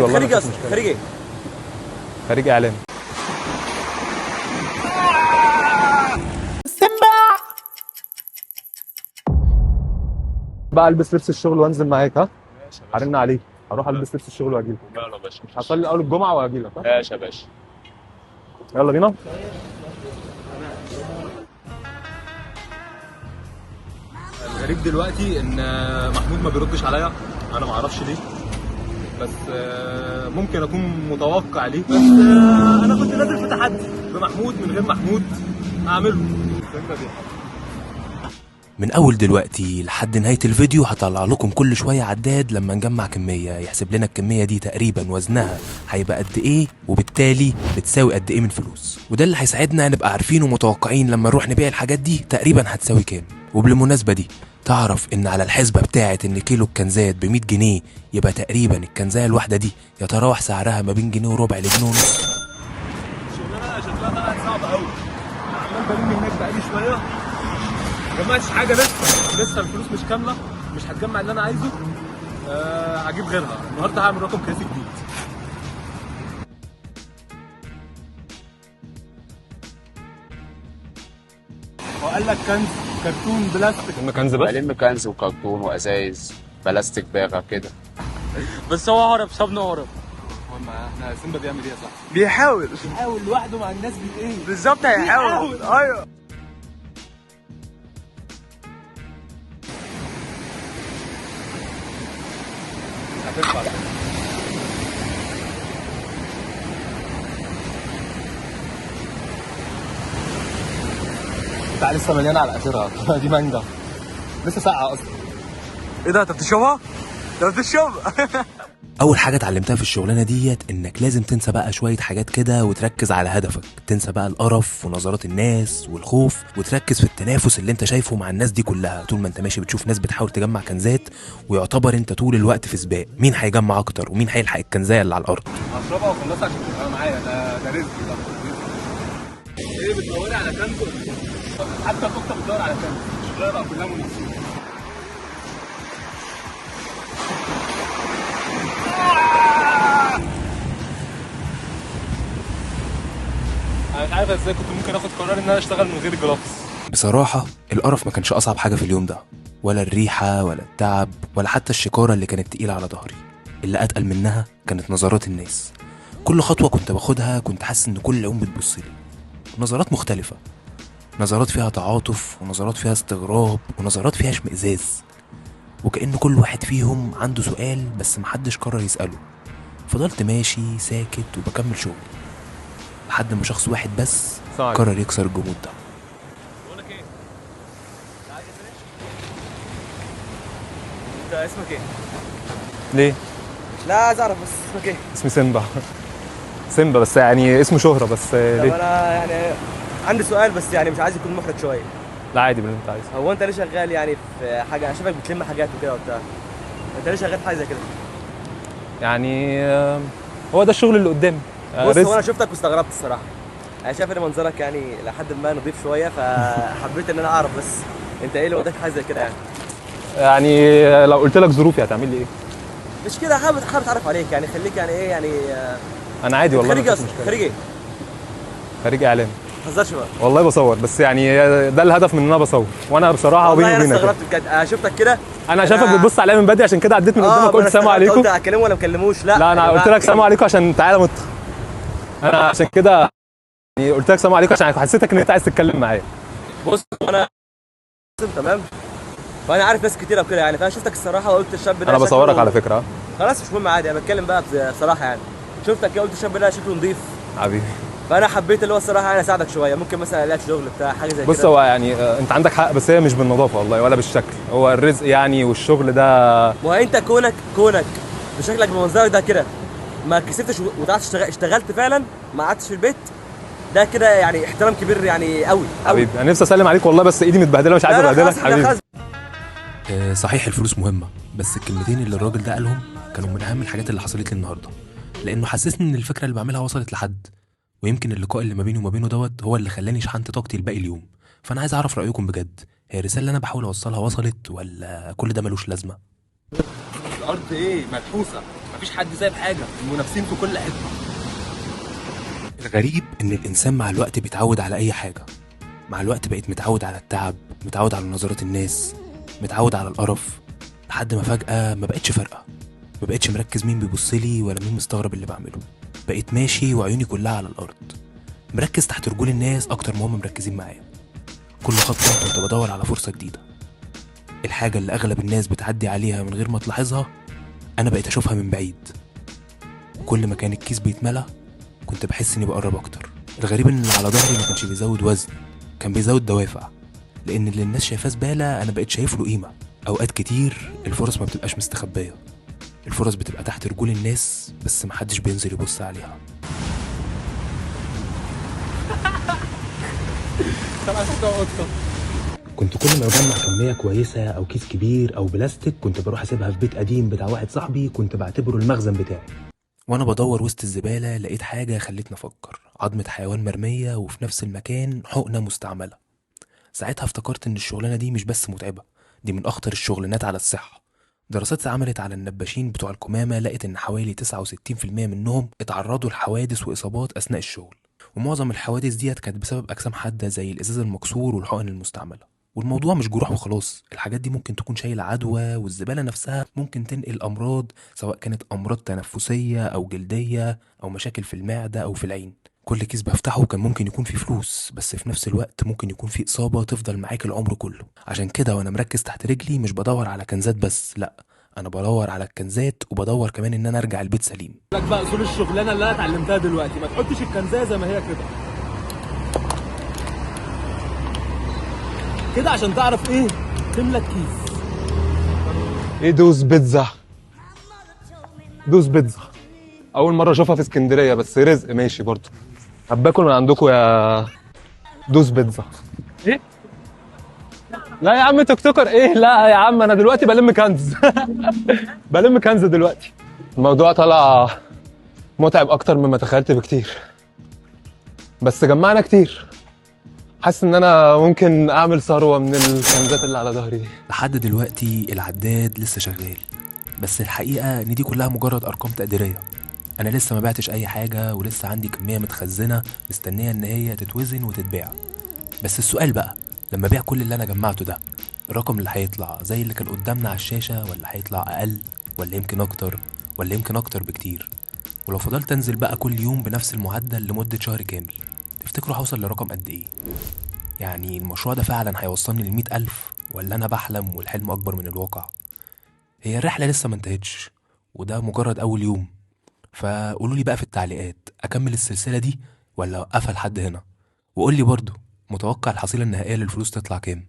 والله خريج اصلا خريج ايه؟ خريج اعلام. بقى البس لبس الشغل وانزل معاك. ها ماشي يا باشا. هرن عليك، هروح البس لبس الشغل واجي لك. وماله يا باشا. هصلي اول الجمعه واجي لك. ماشي يا باشا. يلا بينا. الغريب دلوقتي ان محمود ما بيردش عليا، انا ما اعرفش ليه، بس ممكن اكون متوقع ليه، بس انا كنت نازل في تحدي بمحمود، من غير محمود هعمله. من اول دلوقتي لحد نهاية الفيديو هطلع لكم كل شوية عداد لما نجمع كمية يحسب لنا الكمية دي تقريبا وزنها هيبقى قد ايه، وبالتالي بتساوي قد ايه من فلوس، وده اللي هيساعدنا نبقى عارفين ومتوقعين لما نروح نبيع الحاجات دي تقريبا هتساوي كام. وبالمناسبة دي تعرف ان على الحسبة بتاعت ان كيلو الكنزات ب100 جنيه يبقى تقريبا الكنزاية الواحدة دي يتراوح سعرها ما بين جنيه وربع لجنيه ونص. شغلانه طلعت صعبه قوي، عمال بلم هناك بقالي شويه، ما جمعتش حاجه لسه الفلوس مش كامله، مش هتجمع اللي انا عايزه. هجيب غيرها النهارده، هعمل رقم قياسي جديد. هو قال لك كنز كرتون بلاستيك، انه كنز بس بلم كنز وكرتون وازايز بلاستيك باغه كده. بس هو هرب، سابنا هرب. احنا سيمبا بيعمل ايه يا صاحبي؟ بيحاول لوحده مع الناس ايه بالظبط، هيحاول. ايوه هتنفع. بتاع لسه مليانه على اخرها دي مانجا لسه ساقعه اصلا. ايه ده؟ انت بتشربها؟ انت بتشربها؟ اول حاجه اتعلمتها في الشغلانه ديت انك لازم تنسى بقى شويه حاجات كده وتركز على هدفك، تنسى بقى القرف ونظرات الناس والخوف، وتركز في التنافس اللي انت شايفه مع الناس دي كلها. طول ما انت ماشي بتشوف ناس بتحاول تجمع كنزات، ويعتبر انت طول الوقت في سباق مين هيجمع اكتر ومين هيلحق الكنزايه اللي على الارض. هشربها واخلصها عشان تبقى معايا، ده رزق ده. ايه بتدوري على كنز؟ حتى القطه بتدور على كنز، الشغلانه بقى كلها منافسين. انا مش عارف ازاي كنت ممكن اخد قرار ان انا اشتغل من غير جلافز. بصراحه القرف ما كانش اصعب حاجه في اليوم ده، ولا الريحه ولا التعب ولا حتى الشكاره اللي كانت تقيله على ظهري. اللي اتقل منها كانت نظرات الناس. كل خطوه كنت باخدها كنت حاسس ان كل عين بتبص لي، نظرات مختلفه، نظرات فيها تعاطف ونظرات فيها استغراب ونظرات فيها اشمئزاز، وكأن كل واحد فيهم عنده سؤال بس محدش قرر يسأله. فضلت ماشي ساكت وبكمل شغلي لحد ما شخص واحد بس صعب. قرر يكسر الجمود ده. بقول لك ايه؟ انت اسمك ايه؟ ليه؟ لا عايز اعرف بس اسمك ايه؟ اسمي سيمبا. سيمبا بس يعني اسمه شهرة بس. طب ليه؟ انا يعني عندي سؤال، بس يعني مش عايز يكون محرج شويه. لا عادي باللي انت عايزه. هو انت ليه شغال يعني في حاجه؟ انا شايفك بتلم حاجات وكده وبتاع. انت ليه شغال في حاجه زي كده؟ يعني هو ده الشغل اللي قدامي. بص، رزق. هو انا شفتك واستغربت الصراحه. انا شايف ان منظرك يعني لحد ما نضيف شويه، فحبيت ان انا اعرف بس انت ايه اللي وداك حاجه زي كده يعني. يعني لو قلت لك ظروفي هتعمل لي ايه؟ مش كده، حابب اتعرف عليك يعني، خليك يعني ايه يعني. انا عادي والله. خريج مفيش اصلا مشكلة. خريج ايه؟ خريج اعلام. ما تهزرش بقى. والله بصور، بس يعني ده الهدف من ان انا بصور، وانا بصراحه والله وبيني انا وبينك استغربت بجد، انا شفتك كده. انا شايفك بتبص عليا من بدري، عشان كده عديت من قدامك قلت سلام عليكم. قلت اكلمه ولا ما اكلموش؟ لا انا قلت لك سلام عليكم عشان تعالى انا عشان كده يعني قلت لك سلام عليكم عشان حسيتك ان انت عايز تتكلم معايا. بص انا تمام، فانا عارف ناس كتيره وكده يعني، فانا شفتك الصراحه وقلت الشاب ده انا بصورك شكله- على فكره. خلاص مش مهم عادي، انا بتكلم بقى بصراحه يعني. شفتك كده قلت الشاب ده شكله نظيف، حبيبي. فانا حبيت اللي هو الصراحه انا اساعدك شويه، ممكن مثلا الاقي شغل بتاع حاجه زي كده. بص هو يعني انت عندك حق، بس هي مش بالنظافه والله ولا بالشكل، هو الرزق يعني والشغل ده. ما هو انت كونك بشكلك بمنظرك ده كده ما كسبتش وتعرف اشتغلت فعلا، ما قعدتش في البيت، ده كده يعني احترام كبير يعني قوي. حبيبي انا نفسي اسلم عليك والله، بس ايدي متبهدله مش عايز ابهدلك حبيبي. صحيح الفلوس مهمة، بس الكلمتين اللي الراجل ده قالهم كانوا من أهم الحاجات اللي حصلت لي النهاردة، لأنه حسسني إن الفكرة اللي بعملها وصلت لحد، ويمكن اللقاء اللي ما بيني وما بينه دوت هو اللي خلاني شحنت طاقتي لباقي اليوم. فأنا عايز أعرف رأيكم بجد، هي الرسالة اللي أنا بحاول أوصلها وصلت ولا كل ده ملوش لازمة؟ الارض ايه ملحوسه، مفيش حد سايب حاجه، المنافسين في كل حته. الغريب ان الانسان مع الوقت بيتعود على اي حاجه. مع الوقت بقيت متعود على التعب، متعود على نظرات الناس، متعود على القرف، لحد ما فجاه ما بقتش فارقه. ما بقتش مركز مين بيبصلي ولا مين مستغرب اللي بعمله. بقيت ماشي وعيوني كلها على الارض، مركز تحت رجول الناس اكتر ما هم مركزين معايا. كل خطوه كنت بدور على فرصه جديده. الحاجه اللي اغلب الناس بتعدي عليها من غير ما تلاحظها انا بقيت اشوفها من بعيد. كل ما كان الكيس بيتملى كنت بحس اني بقرب اكتر. الغريب ان اللي على ظهري ما كانش بيزود وزن، كان بيزود دوافع. لان اللي الناس شايفاه زباله انا بقيت شايف له قيمه. اوقات كتير الفرص ما بتبقاش مستخبيه، الفرص بتبقى تحت رجول الناس بس محدش بينزل يبص عليها. كنت كل ما بجمع كميه كويسه او كيس كبير او بلاستيك كنت بروح اسيبها في بيت قديم بتاع واحد صاحبي كنت بعتبره المخزن بتاعي. وانا بدور وسط الزباله لقيت حاجه خلتني افكر. عظمه حيوان مرميه وفي نفس المكان حقنه مستعمله. ساعتها افتكرت ان الشغلانه دي مش بس متعبه، دي من اخطر الشغلانات على الصحه. دراسات اتعملت على النباشين بتوع الكمامه لقت ان حوالي 69% منهم اتعرضوا لحوادث واصابات اثناء الشغل. ومعظم الحوادث ديت كانت بسبب اجسام حاده زي الازاز المكسور والحقن المستعمله. والموضوع مش جروح وخلاص، الحاجات دي ممكن تكون شايله عدوى، والزباله نفسها ممكن تنقل امراض، سواء كانت امراض تنفسيه او جلديه او مشاكل في المعده او في العين. كل كيس بفتحه كان ممكن يكون فيه فلوس، بس في نفس الوقت ممكن يكون فيه اصابه تفضل معاك العمر كله. عشان كده وانا مركز تحت رجلي مش بدور على كنزات بس، لا، انا بدور على الكنزات وبدور كمان ان انا ارجع البيت سليم. لك بقى اصول الشغلانه اللي انا اتعلمتها دلوقتي، ما تحطش الكنزايه زي ما هي كده كده عشان تعرف ايه تملى الكيس. ايه دوس بيتزا؟ دوس بيتزا اول مره اشوفها في اسكندريه، بس رزق ماشي برضه. هباكل من عندكم يا دوس بيتزا. ايه؟ لا يا عم توك توكر ايه؟ لا يا عم انا دلوقتي بلم كنز. بلم كنز دلوقتي. الموضوع طلع متعب اكتر مما تخيلت بكتير، بس جمعنا كتير. حاسس ان انا ممكن اعمل ثروه من الكنزات اللي على ظهري دي. لحد دلوقتي العداد لسه شغال، بس الحقيقه ان دي كلها مجرد ارقام تقديريه. انا لسه ما بعتش اي حاجه ولسه عندي كميه متخزنه مستنيه ان هي تتوزن وتتباع. بس السؤال بقى، لما ابيع كل اللي انا جمعته ده، الرقم اللي هيطلع زي اللي كان قدامنا على الشاشه، ولا هيطلع اقل، ولا يمكن اكتر، ولا يمكن اكتر بكتير؟ ولو فضلت انزل بقى كل يوم بنفس المعدل لمده شهر كامل، تفتكروا هوصل لرقم قد ايه؟ يعني المشروع ده فعلا هيوصلني ل100,000، ولا انا بحلم والحلم اكبر من الواقع؟ هي الرحله لسه ما انتهتش، وده مجرد اول يوم. فقولوا لي بقى في التعليقات، اكمل السلسله دي ولا اوقفها لحد هنا؟ وقول لي برضو، متوقع الحصيله النهائيه للفلوس تطلع كام؟